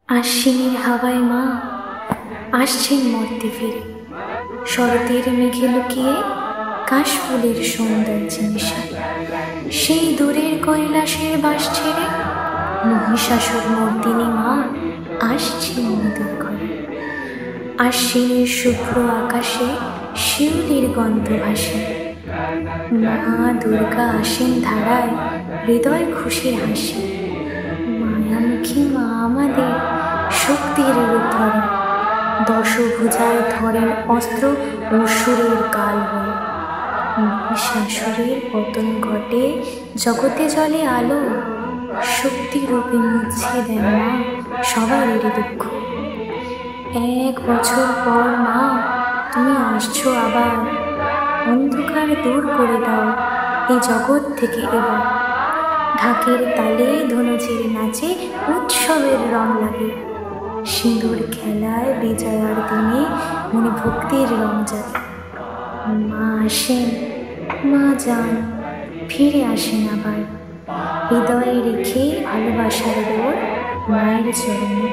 আশ্বিনের হাওয়ায় মা আসছেন মর্তে ফিরে, শরতের মেঘে লুকিয়ে কাশফুলের সৌন্দর্য মিশে। সেই দূরের কৈলাসের বাস ছেড়ে মহিষাসুর মর্দিনী মা আসছেন মোদের ঘরে। আশ্বিনের শুভ্র আকাশে শিউলির গন্ধ ভাসে। মা দুর্গা আসেন ধারায় হৃদয় খুশির হাসি। মায়ামুখী মা আমাদের শক্তির রূপ ধরে, দশভুজায় ধরেন অস্ত্র অসুরের কাল হয়ে। মহিষাসুরের পতন ঘটে, জগতে জ্বলে আলো, শক্তি রূপে মুছে দেন মা সবারই দুঃখ। 1 বছর পর মা তুমি আসছো আবার, অন্ধকার দূর করে দাও এই জগৎ থেকে এবার। ঢাকের তালে ধনুচের নাচে উৎসবের রং লাগে, সিঁদুর খেলায় বিজয়ার দিনে মনে ভক্তির রং জাগে। মা আসেন, মা যান, ফিরে আসেন আবার, হৃদয়ে রেখে ভালোবাসার ডোর মায়ের চরণে।